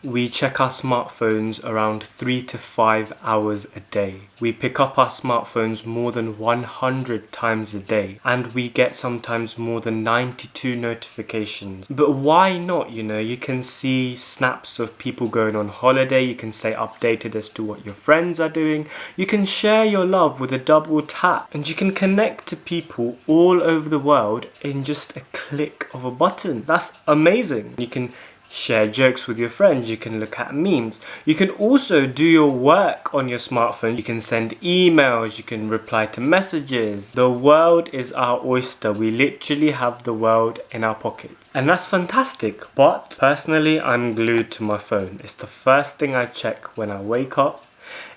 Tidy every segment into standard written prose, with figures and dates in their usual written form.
we check our smartphones around 3 to 5 hours a day. We pick up our smartphones more than 100 times a day, and we get sometimes more than 92 notifications. But why not? You can see snaps of people going on holiday, you can stay updated as to what your friends are doing, you can share your love with a double tap, and you can connect to people all over the world in just a click of a button. That's amazing. You can share jokes with your friends, you can look at memes, you can also do your work on your smartphone, you can send emails, you can reply to messages. The world is our oyster. We literally have the world in our pockets, and that's fantastic. But personally, I'm glued to my phone. It's the first thing I check when I wake up.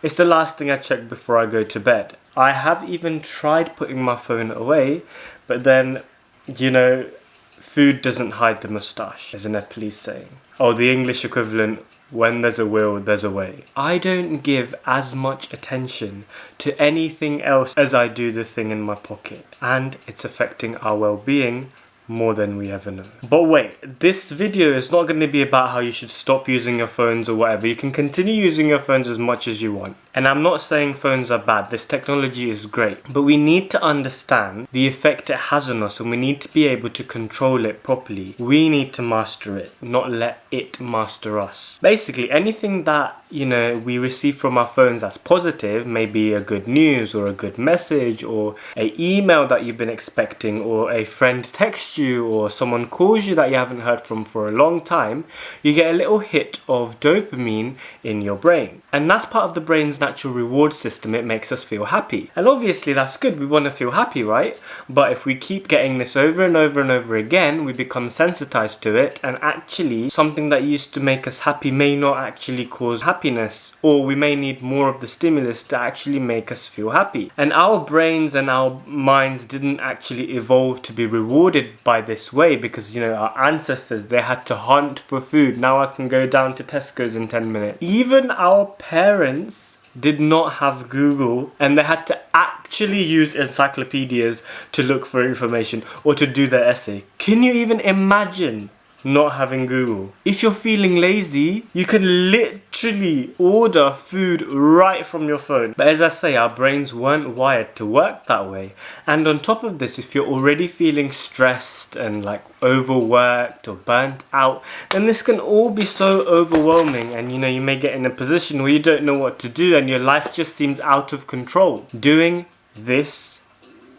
It's the last thing I check before I go to bed. I have even tried putting my phone away, but then, food doesn't hide the moustache, as a Nepalese saying. Oh, the English equivalent, when there's a will, there's a way. I don't give as much attention to anything else as I do the thing in my pocket. And it's affecting our well-being more than we ever know. But wait, this video is not going to be about how you should stop using your phones or whatever. You can continue using your phones as much as you want. And I'm not saying phones are bad. This technology is great. But we need to understand the effect it has on us, and we need to be able to control it properly. We need to master it, not let it master us. Basically, anything that, we receive from our phones that's positive, maybe a good news or a good message or an email that you've been expecting, or a friend texts you, or someone calls you that you haven't heard from for a long time, you get a little hit of dopamine in your brain. And that's part of the brain's natural reward system. It makes us feel happy. And obviously that's good. We want to feel happy, right? But if we keep getting this over and over and over again, we become sensitized to it. And actually, something that used to make us happy may not actually cause happiness. Or we may need more of the stimulus to actually make us feel happy. And our brains and our minds didn't actually evolve to be rewarded by this way, because, our ancestors, they had to hunt for food. Now I can go down to Tesco's in 10 minutes. Even our parents did not have Google, and they had to actually use encyclopedias to look for information or to do their essay. Can you even imagine not having Google? If you're feeling lazy, you can literally order food right from your phone. But as I say, our brains weren't wired to work that way. And on top of this, if you're already feeling stressed and overworked or burnt out, then this can all be so overwhelming, and you may get in a position where you don't know what to do and your life just seems out of control. Doing this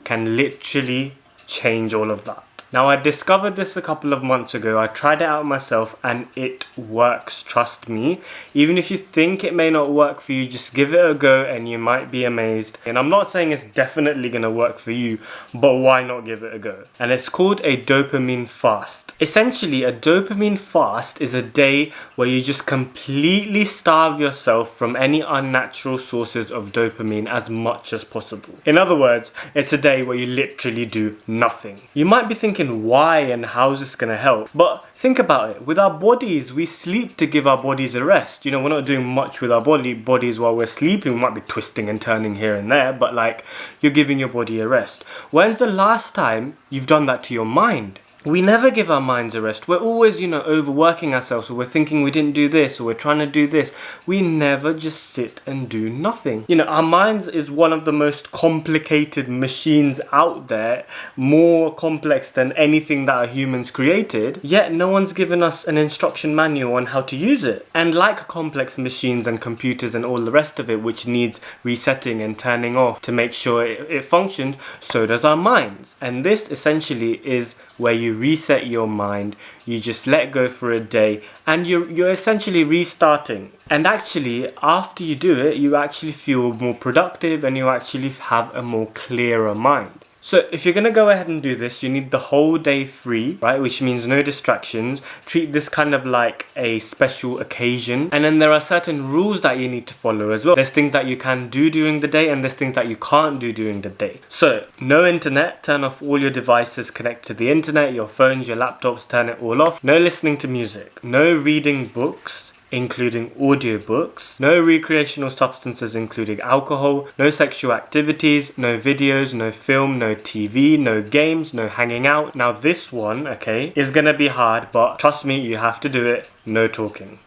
can literally change all of that. Now, I discovered this a couple of months ago. I tried it out myself and it works, trust me. Even if you think it may not work for you, just give it a go and you might be amazed. And I'm not saying it's definitely going to work for you, but why not give it a go? And it's called a dopamine fast. Essentially, a dopamine fast is a day where you just completely starve yourself from any unnatural sources of dopamine as much as possible. In other words, it's a day where you literally do nothing. You might be thinking, why and how is this going to help? But think about it. With our bodies, we sleep to give our bodies a rest. We're not doing much with our bodies while we're sleeping. We might be twisting and turning here and there, but you're giving your body a rest. When's the last time you've done that to your mind? We never give our minds a rest. We're always, overworking ourselves, or we're thinking we didn't do this, or we're trying to do this. We never just sit and do nothing. Our minds is one of the most complicated machines out there, more complex than anything that our humans created, yet no one's given us an instruction manual on how to use it. And like complex machines and computers and all the rest of it, which needs resetting and turning off to make sure it functions, so does our minds. And this essentially is where you reset your mind, you just let go for a day, and you're essentially restarting. And actually, after you do it, you actually feel more productive and you actually have a more clearer mind. So if you're going to go ahead and do this, you need the whole day free, right? Which means no distractions. Treat this kind of like a special occasion. And then there are certain rules that you need to follow as well. There's things that you can do during the day and there's things that you can't do during the day. So no internet, turn off all your devices connected to the internet, your phones, your laptops, turn it all off. No listening to music. No reading books, including audiobooks, no recreational substances including alcohol, no sexual activities, no videos, no film, no TV, no games, no hanging out. Now this one, okay, is gonna be hard, but trust me, you have to do it. No talking.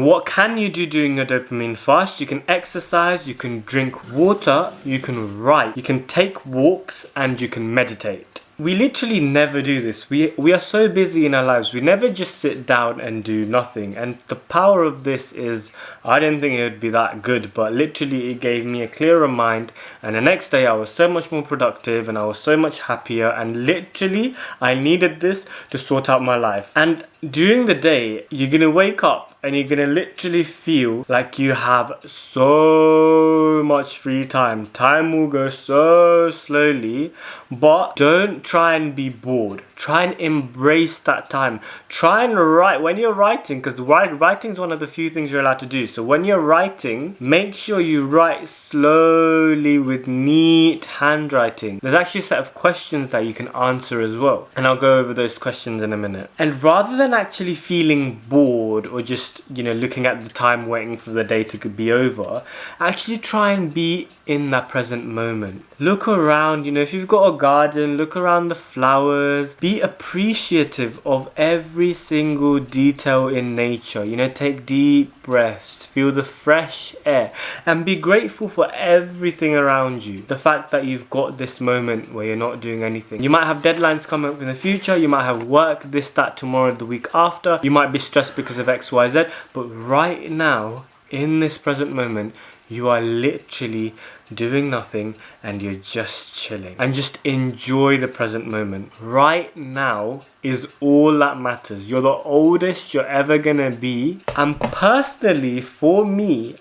What can you do during your dopamine fast? You can exercise, you can drink water, you can write, you can take walks, and you can meditate. We literally never do this. We are so busy in our lives. We never just sit down and do nothing. And the power of this is, I didn't think it would be that good, but literally it gave me a clearer mind. And the next day I was so much more productive and I was so much happier. And literally I needed this to sort out my life. And during the day, you're going to wake up and you're going to literally feel like you have so much free time. Time will go so slowly, but don't try and be bored. Try and embrace that time. Try and write when you're writing, because writing is one of the few things you're allowed to do. So when you're writing, make sure you write slowly with neat handwriting. There's actually a set of questions that you can answer as well, and I'll go over those questions in a minute. And rather than actually feeling bored or just looking at the time waiting for the day to be over, actually try and be in that present moment. Look around, if you've got a garden, look around the flowers. Be appreciative of every single detail in nature. Take deep breaths, feel the fresh air, and be grateful for everything around you. The fact that you've got this moment where you're not doing anything. You might have deadlines coming up in the future, you might have work, this, that, tomorrow, the week after. You might be stressed because of X, Y, Z, but right now, in this present moment, you are literally doing nothing and you're just chilling. And just enjoy the present moment. Right now is all that matters. You're the oldest you're ever gonna be. And personally, for me,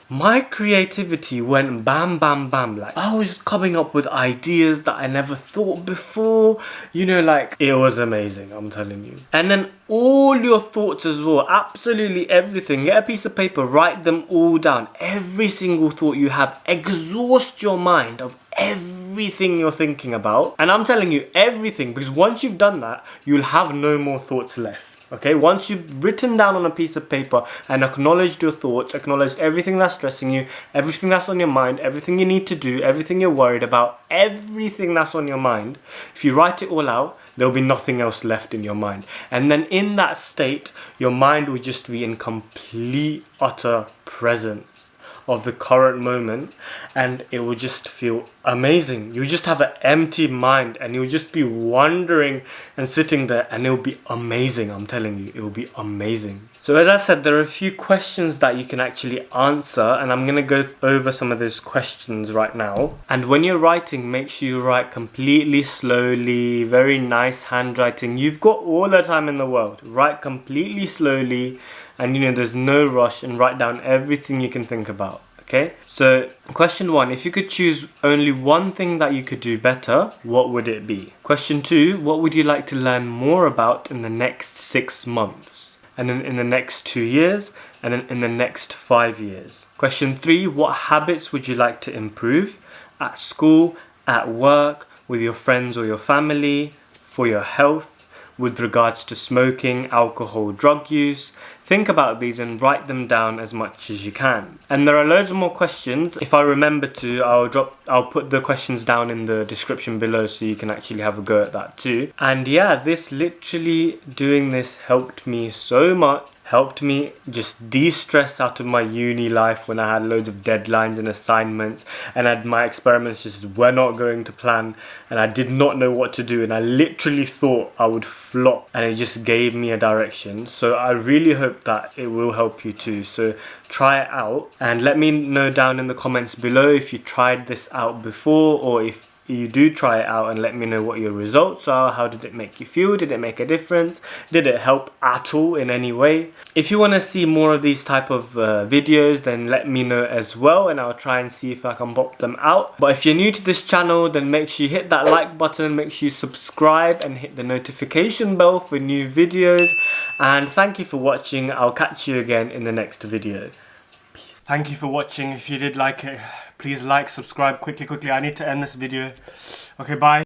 my creativity went bam, bam, bam. Like, I was coming up with ideas that I never thought before. It was amazing, I'm telling you. And then all your thoughts as well, absolutely everything. Get a piece of paper, write them all down. Every single thought you have, exhaust your mind of everything you're thinking about. And I'm telling you, everything, because once you've done that, you'll have no more thoughts left. Okay, once you've written down on a piece of paper and acknowledged your thoughts, acknowledged everything that's stressing you, everything that's on your mind, everything you need to do, everything you're worried about, everything that's on your mind, if you write it all out, there'll be nothing else left in your mind. And then in that state, your mind will just be in complete, utter presence of the current moment, and it will just feel amazing. You just have an empty mind and you'll just be wondering and sitting there, and it'll be amazing. I'm telling you, it will be amazing. So as I said, there are a few questions that you can actually answer, and I'm going to go over some of those questions right now. And when you're writing, make sure you write completely slowly, very nice handwriting. You've got all the time in the world. Write completely slowly, and there's no rush, and write down everything you can think about. Okay, so question 1, if you could choose only one thing that you could do better, what would it be? Question 2, what would you like to learn more about in the next 6 months? And then in the next 2 years, and then in the next 5 years? Question 3, what habits would you like to improve at school, at work, with your friends or your family, for your health, with regards to smoking, alcohol, drug use? Think about these and write them down as much as you can. And there are loads of more questions. If I remember to, I'll put the questions down in the description below so you can actually have a go at that too. And yeah, doing this helped me so much. Helped me just de-stress out of my uni life when I had loads of deadlines and assignments, and my experiments just were not going to plan, and I did not know what to do, and I literally thought I would flop, and it just gave me a direction. So I really hope that it will help you too. So try it out and let me know down in the comments below if you tried this out before, or if you do try it out, and let me know what your results are. How did it make you feel? Did it make a difference? Did it help at all in any way? If you want to see more of these type of videos, then let me know as well, and I'll try and see if I can pop them out. But if you're new to this channel, then make sure you hit that like button, make sure you subscribe and hit the notification bell for new videos. And thank you for watching. I'll catch you again in the next video. Peace. Thank you for watching. If you did like it, please like, subscribe quickly. I need to end this video. Okay, bye.